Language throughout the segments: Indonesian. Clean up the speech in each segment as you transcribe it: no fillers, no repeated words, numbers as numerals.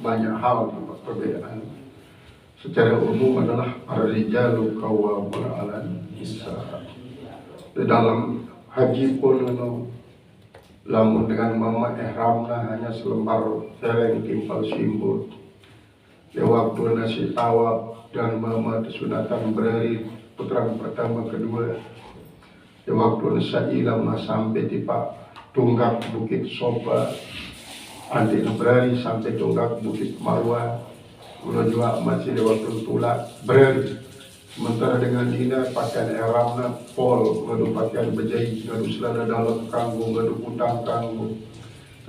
banyak hal perbedaan. Secara umum adalah ar-rijalu qawwamuna 'alan nisa. Di dalam haji pun lamun dengan mama ihramna hanya selembar sereng timpal simbol. Di waktu nasi tawaf dan mama disunatan berhari putaran pertama kedua. Di waktu nasi lama sampai tiba tunggak Bukit Soba, nanti berhari sampai tunggak Bukit Marwah. Udah juga masih di waktu tulak berhari. Sementara dengan Dina pakaian ihramna pol, ngadu pakaian bejai, ngadu selada dalam kanggo, ngadu kutang kanggo,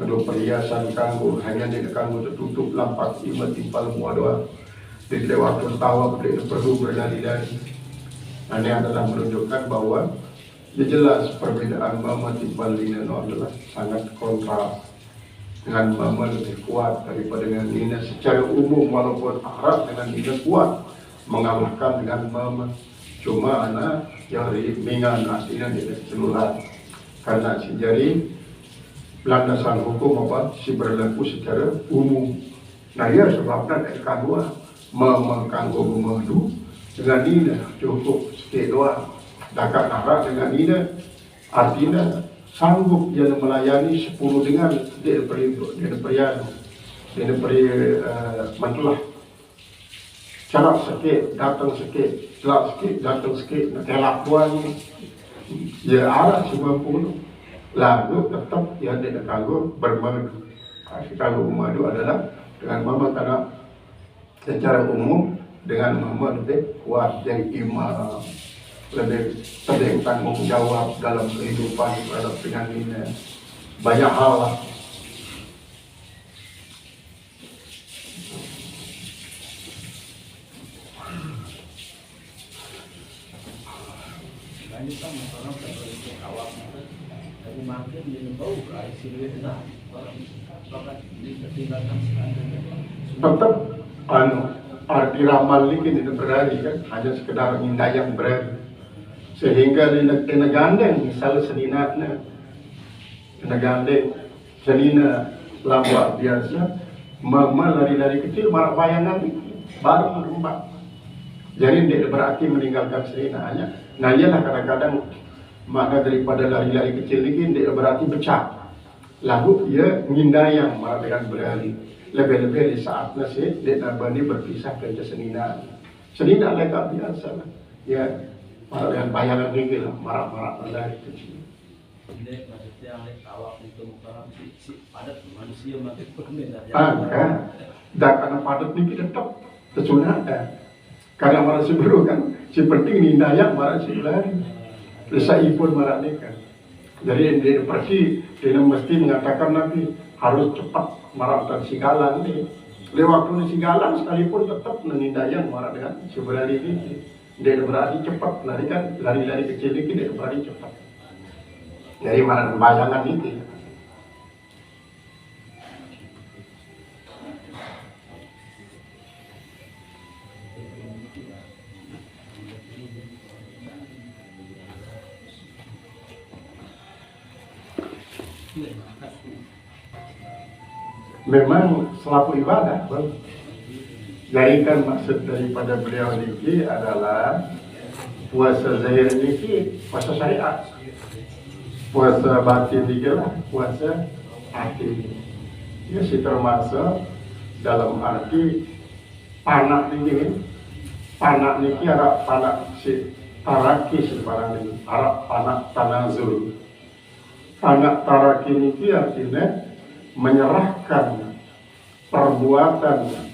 ngadu perhiasan kanggo, hanya di kanggo tertutup lampak ima timpal muadoa. Di waktu tawaf tidak perlu berdali-dali. Ini adalah menunjukkan bahwa jelas perbedaan mama timpal Dina adalah sangat kontras. Dengan mama lebih kuat daripada dengan Nina secara umum, walaupun akrab dengan Nina kuat mengalahkan dengan mama. Cuma anak yang ringan aslinya tidak keseluruhan karena si jari landasan hukum apa si berlaku secara umum. Nah ya sebabnya dari kedua mama kanggo memadu dengan Nina cukup sedikit doang. Dakat akrab dengan Nina artinya sanggup dia melayani 10 dengan dia beri mantulah cara sikit datang sikit gelap sikit datang sikit nak kelak buahnya dia arah 90 lalu tetap dia ada kanggo bermadu. Kanggo memadu adalah dengan mama karena secara umum dengan mama lebih kuat jadi imam, lebih sering tanggung jawab dalam kehidupan terhadap dengan ini banyak hal lah. Tetap arti ramal ini tidak berani kan, hanya sekedar ngindayang berani. Sehingga kena gandeng misalnya seninatnya kena gandeng senina lambat biasa mama lari-lari kecil marah bayangan baru merumbat. Jadi tidak berarti meninggalkan seninanya. Nah iyalah kadang-kadang makna daripada lari-lari kecil ini tidak berarti pecah. Lalu ia ngindayang marah dengan berani. Lebih-lebih di saatnya sih dia nabani berpisah ke senina. Senina lekap biasa lah. Ya marah dengan bayangan ini lah, marah-marah dari kecil. Ini maksudnya awak itu muka si padat manusia makin berbeda. Kan, dan karena padat ini tetap kesunatan. Karena marah si baru kan, si penting ni dayak marah si lari. Lesai pun marah ni kan. Jadi dia pergi, dia mesti mengatakan Nabi harus cepat marah dan si galang ni. Lewat pun si galang sekalipun tetap menindayang marah dengan si berlari ini. Dia berlari cepat, lari-lari kecil ini dia berlari cepat. Jadi mana bayangan itu. Memang selaku ibadah, bang. Jadi kan maksud daripada beliau ini adalah puasa zahir ini puasa syariat, puasa batin ini lah puasa hati. Ya si termasuk dalam arti panak ini Arab panak si taraki sebarang ini Arab panak tanazul. Panak taraki ini artinya menyerahkan perbuatan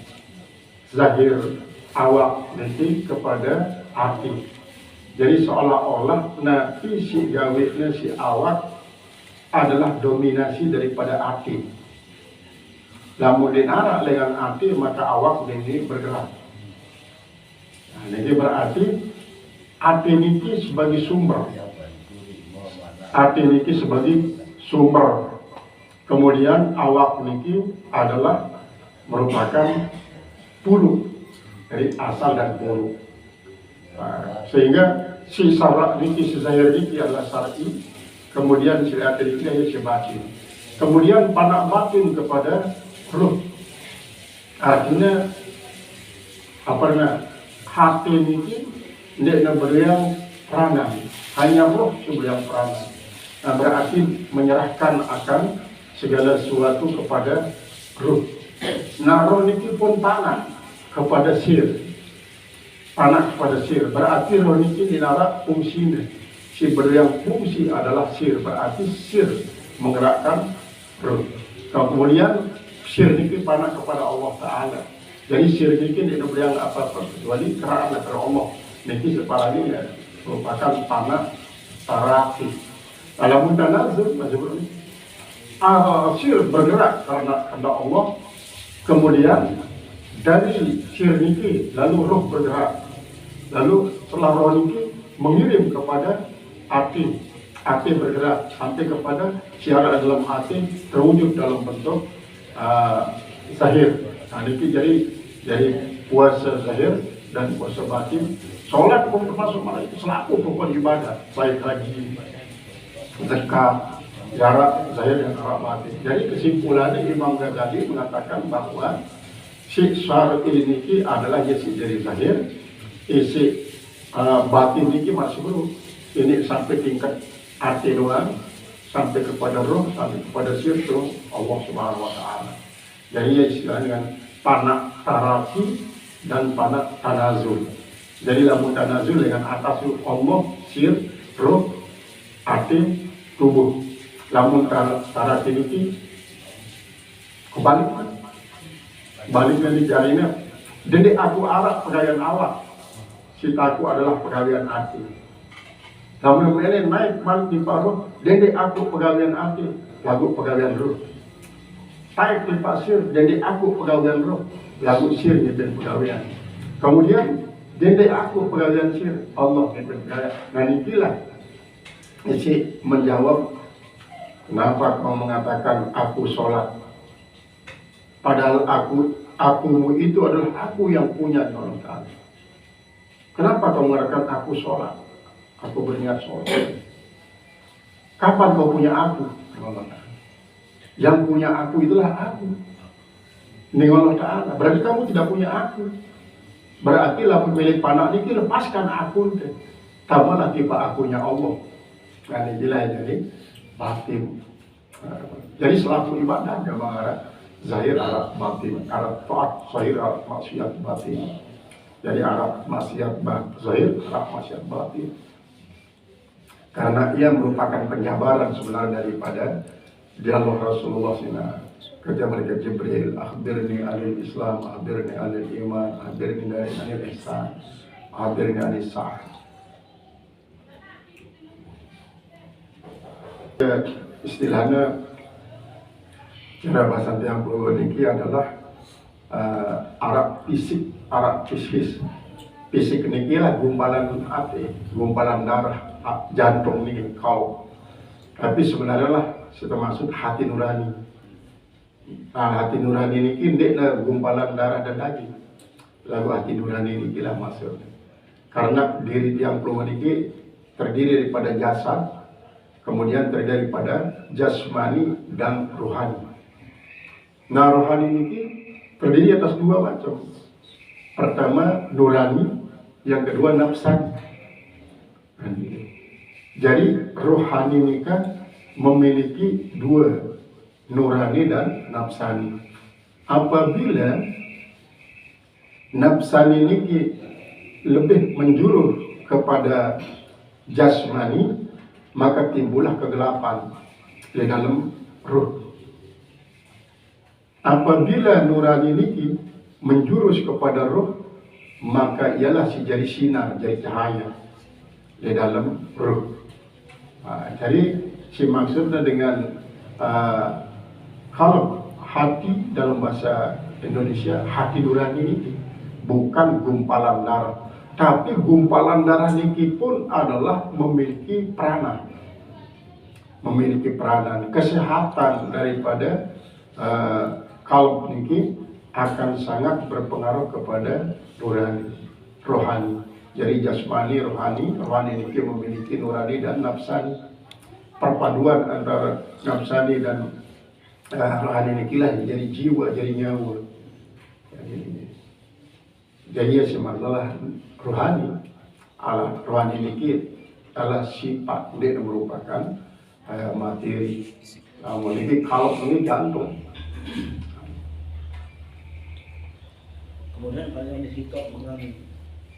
zahir awak nanti kepada hati. Jadi seolah-olah nanti si gawitnya si awak adalah dominasi daripada hati. Lamun dinarak dengan hati maka awak ini bergerak. Nah, ini berarti hati ini sebagai sumber. Hati ini sebagai sumber. Kemudian awak ini adalah merupakan pulu dari asal dan pulu. Nah, sehingga si sarak niki si zahir niki adalah syar'i, kemudian si hati niki adalah si batin. Kemudian panak batin kepada ruh. Artinya hati ini tidak beriang peranan, hanya roh yang peranan. Nah, berarti menyerahkan akan segala sesuatu kepada roh. Nah, roh ini pun panah kepada sir, panah kepada sir. Berarti roh ini dinara fungsinya. Si beriang fungsi adalah sir, berarti sir menggerakkan roh. Kemudian sir ini panah kepada Allah Ta'ala. Jadi sir ini tidak beriang apa-apa kecuali kerana kepada Allah. Ini separahnya ya, merupakan panah tarafi. Dalam tanazul macam ini, sir bergerak karena Allah. Kemudian dari sir ini lalu roh bergerak. Lalu setelah roh ini mengirim kepada hati. Hati bergerak sampai kepada siara dalam hati terwujud dalam bentuk zahir. Nah, ini jadi puasa zahir dan puasa batin. Sholat pun termasuk malah itu selaku rukun ibadah, baik haji, zakat, jarak zahir dan jarak batin. Jadi kesimpulannya Imam Ghazali mengatakan bahwa si syar ini adalah isi dari zahir, isi batin ini masih belum. Ini sampai tingkat hati doang, sampai kepada roh, sampai kepada sir terus Allah Subhanahu Wa Taala. Jadi ya istilah dengan panah tarafi dan panah tanazul. Jadi lamun tanazul dengan atas Allah, sir, roh, hati, tubuh. Lamun tarafi ini kebalik, baliknya di jarinya. Jadi aku arah pegawaian Allah, sitaku adalah pegawaian hati. Lamun ini naik balik di roh, jadi aku pegawaian hati, lagu pegawaian roh. Naik di pasir, jadi aku pegawaian roh, lagu sir jadi pegawaian. Kemudian jadi aku pegawaian sir, Allah jadi pegawaian. Nah inilah isi menjawab kenapa kau mengatakan aku sholat. Padahal akumu itu adalah aku yang punya Allah Ta'ala. Kenapa kau mengatakan aku sholat? Aku berniat sholat. Kapan kau punya aku? Yang punya aku itulah aku. Ini Allah Ta'ala. Berarti kamu tidak punya aku. Berarti lah pemilik panah ini lepaskan aku. Tamalah tipe akunya Allah. Nah inilah jadi batin. Jadi selaku ibadah dia mengarah zahir arah batin, arah taat zahir arah maksiat batin. Jadi arah maksiat zahir arah maksiat batin. Karena ia merupakan penjabaran sebenarnya daripada dialog Rasulullah SAW. Ketika mereka Jibril, akhbirni anil Islam, akhbirni anil iman, akhbirni anil ihsan, akhbirni anil sa'ah. Istilahnya cara bahasa yang perlu ini adalah Arab fisik, Arab fisis. Fisik ini lah gumpalan hati, gumpalan darah, jantung ini kau. Tapi sebenarnya lah termasuk hati nurani. Nah, hati nurani ini tidak gumpalan darah dan daging. Lalu hati nurani ini lah masuk. Karena diri yang perlu ini terdiri daripada jasad, kemudian terdiri daripada jasmani dan rohani. Nah, rohani ini terdiri atas dua macam. Pertama nurani, yang kedua nafsani. Jadi rohani ini kan memiliki dua, nurani dan nafsani. Apabila nafsani ini lebih menjurus kepada jasmani, maka timbullah kegelapan di dalam ruh. Apabila nurani ini menjurus kepada ruh, maka ialah si jadi sinar, jadi cahaya di dalam ruh. Jadi si maksudnya dengan kalau hati dalam bahasa Indonesia, hati nurani ini bukan gumpalan darah, tapi gumpalan darah ini pun adalah memiliki peranan, kesehatan daripada kalb ini akan sangat berpengaruh kepada nurani, rohani. Jadi jasmani, rohani ini memiliki nurani dan nafsani. Perpaduan antara nafsani dan rohani ini lah jadi jiwa, jadi nyawa. Jadi masalah rohani, ala rohani ini adalah sifat, dia merupakan materi. Namun ini kalau ini jantung. Kemudian kalau yang disikap mengenai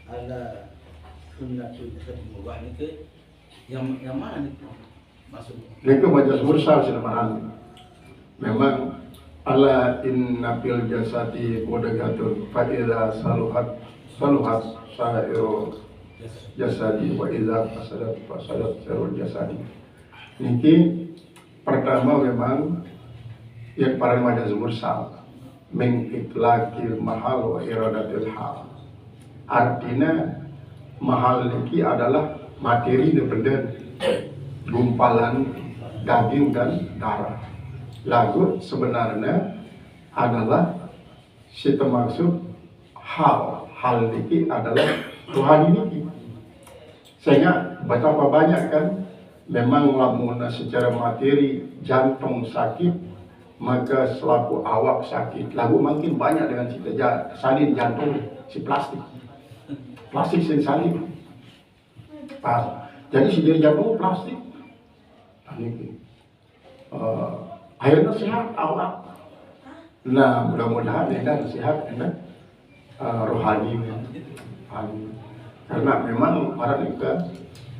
ala sunnatul jasad mubah ni ke yang mana ni maksudnya? Ini majas mursal sebenarnya. Memang ala inna fil jasadi mudghatan fa idza saluhat sa'iru jasadi wa idza fasadat sairul jasadi. Niki pertama memang yang para majas mursal mengitlaqil mahal wa iradatil hal. Artinya mahal niki adalah materi dependen, gumpalan daging dan darah. Lagu sebenarnya adalah si termaksud hal niki adalah Tuhan niki. Sehingga betapa banyak kan memang lamun secara materi jantung sakit, maka selaku awak sakit. Lagu makin banyak dengan si salin jantung, si plastik si salin. Jadi si diri jantung plastik. Akhirnya sehat awak. Nah, mudah-mudahan enak sehat, enak rohani. Karena memang para nikah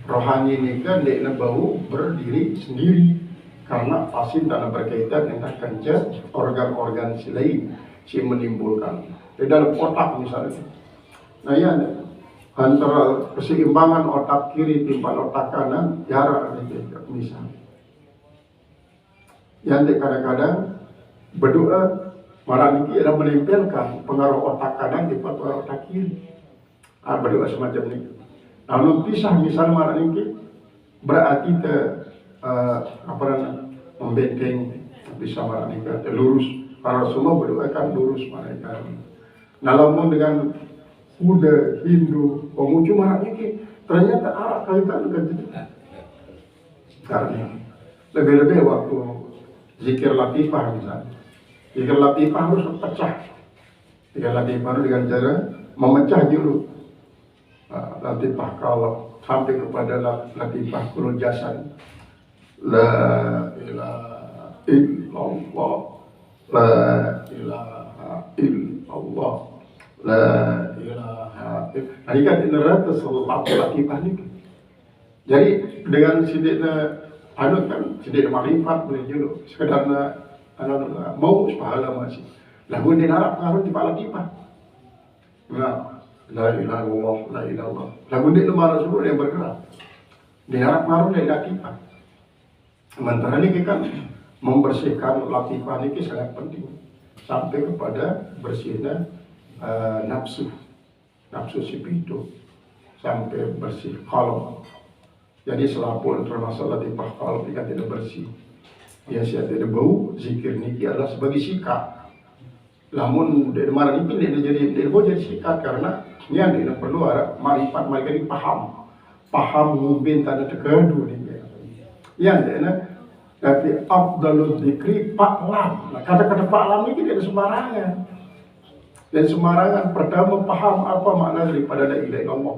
rohani nikah dia bau berdiri sendiri. Karena pasti tak berkaitan dengan kerja organ-organ si lain si menimbulkan di dalam otak misalnya. Nah ya antara keseimbangan otak kiri timbal otak kanan jarak misalnya. Yang kadang-kadang berdoa marah ini adalah menempelkan pengaruh otak kanan di pengaruh otak kiri. Berdoa semacam ini. Lalu pisah misalnya marah ini berarti membenteng bisa marah ini lurus. Karena semua berdoa kan lurus marah ini. Nah, namun dengan Buddha, Hindu, Konghucu marah ini ternyata arah kaitan dengan itu. Karena lebih-lebih waktu zikir latifah misalnya. Zikir latifah harus pecah. Zikir latifah dengan cara memecah dulu. Latifah kalau sampai kepada latifah kulul jasad. La ilaha illallah. La ilaha illallah. La ilaha illallah. Ini kan neraka selalu latifah ini. Jadi dengan sidiknya kan tidak makrifat boleh juga sekedar mau pahala masih lagu dia harap harus di pala tipa la ilaha illallah la ilaha illallah lagu dia marah seluruh yang bergerak dia harap harus la tipa. Sementara ini kan membersihkan latifah ini sangat penting sampai kepada bersihnya nafsu sipitu sampai bersih kalau. Jadi selapun termasuk latifah kalau kita tidak bersih. Ya saya tidak bau, zikir niki adalah sebagai sikat. Namun dari mana ini tidak boleh jadi sikat karena ini yang perlu ada marifat mereka ini paham mungkin tanda terkedu ini. Ya, tapi afdalul dzikri fa'lam. Nah, kata-kata fa'lam ini tidak sembarangan. Dan sembarangan pertama paham apa makna daripada la ilaha illallah.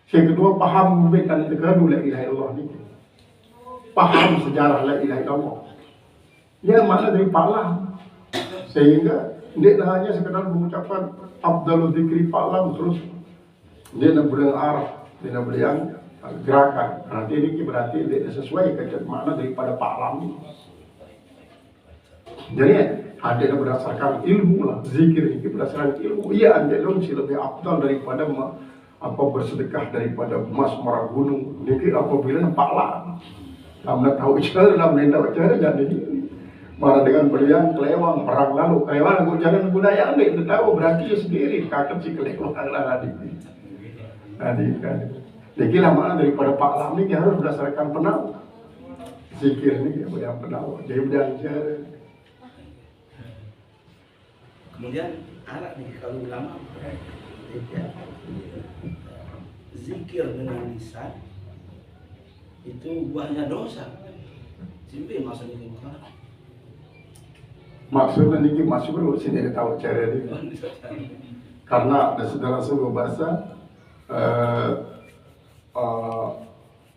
Yang kedua paham memberikan terkedu la ilaha illallah ini. Paham sejarah la ilaha illallah. Dia makna dari paham. Sehingga dia hanya sekedar mengucapkan afdalul dzikri fa'lam terus dia nak beriang arah, dia nak beriang gerakan. Nanti ini berarti dia sesuai dengan makna daripada paham ini. Jadi ada yang berdasarkan ilmu lah, zikir ini berdasarkan ilmu. Iya, anda sih lebih afdal daripada bersedekah daripada emas merah gunung. Ini apabila nampak lah, kamu tahu cara, kamu tahu cara jadi ini. Marah dengan beliau kelewang perang lalu kelewang jangan budaya anda itu tahu berarti sendiri kakak si kelewang lah tadi. Kan. Jadi lama daripada Pak Lam ini harus berdasarkan penau. Zikir ini yang penau. Jadi belajar. Kemudian anak nih kalau ulama zikir dengan lisan itu buahnya dosa. Simple maksudnya gimana? Maksudnya niki maksudnya sini dia tahu cara ni. Karena saudara suruh bahasa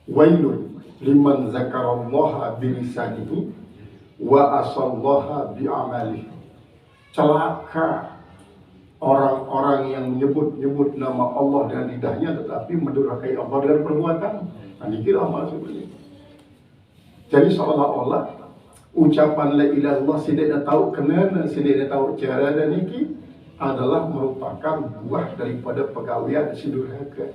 wailun liman zakarallaha bilisanihi wa asallaha bi'amalihi. Celaka orang-orang yang menyebut nama Allah dengan lidahnya tetapi mendurhakai Allah dengan perbuatan. Ini kira maksudnya. Jadi seolah-olah ucapan la ilaha illallah tidak tahu kenana, tidak tahu cara dan ini adalah merupakan buah daripada pegawaian si durhaka.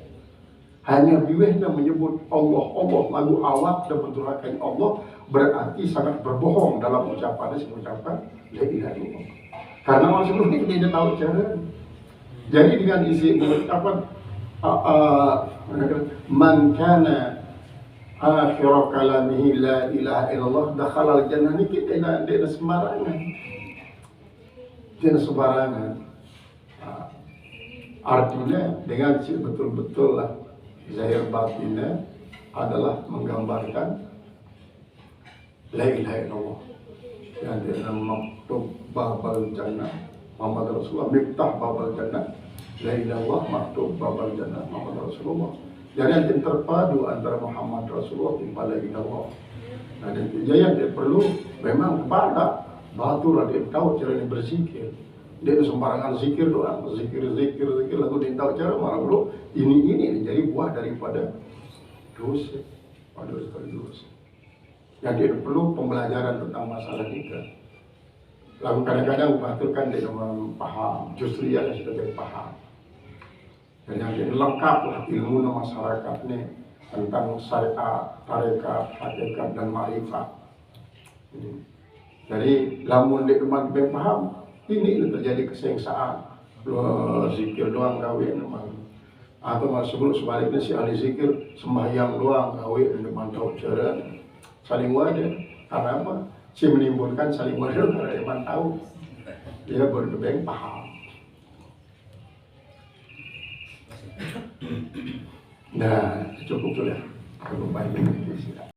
Hanya biwehna menyebut Allah lagu awak dan mendurhakai Allah berarti sangat berbohong dalam ucapannya ucapan la ilaha illallah. Karena maksudnya tidak tahu cara. Jadi dengan isi apa man kana akhir kalamihi la ilaha illallah dakhala al-jannah ni kita tidak sembarangan. Tidak sembarangan. Artinya dengan betul-betul lah zahir batinnya adalah menggambarkan la ilaha illallah. Yang dia maktub babal jannah Muhammad Rasulullah, miftah babal jannah la ilaha illallah, maktub babal jannah Muhammad Rasulullah. Jadi yang terpadu antara Muhammad Rasulullah dan la ilaha illallah. Nah, dan yang dia perlu memang kepada batu lah dia tahu cara dia berzikir. Dia sembarangan zikir doang, zikir lalu dia tahu cara malah dulu ini jadi buah daripada dosa, dosa. Yang dia perlu pembelajaran tentang masalah kita. Lalu kadang-kadang batul kan dia memang paham, justru dia sudah paham. Dan yang dia lengkap lah ilmu masyarakat ini tentang syariat, tarekat, hakikat dan ma'rifat. Jadi lamun dia memang paham, ini terjadi kesengsaan. Zikir doang kawin memang. Atau sebelum sebaliknya si ahli zikir sembahyang doang kawin memang tahu cara saling wadah. Karena apa? Si menimbulkan saling wadah karena dia memang tahu. Dia berbeda paham. Nah, cukup sudah. Cukup baik.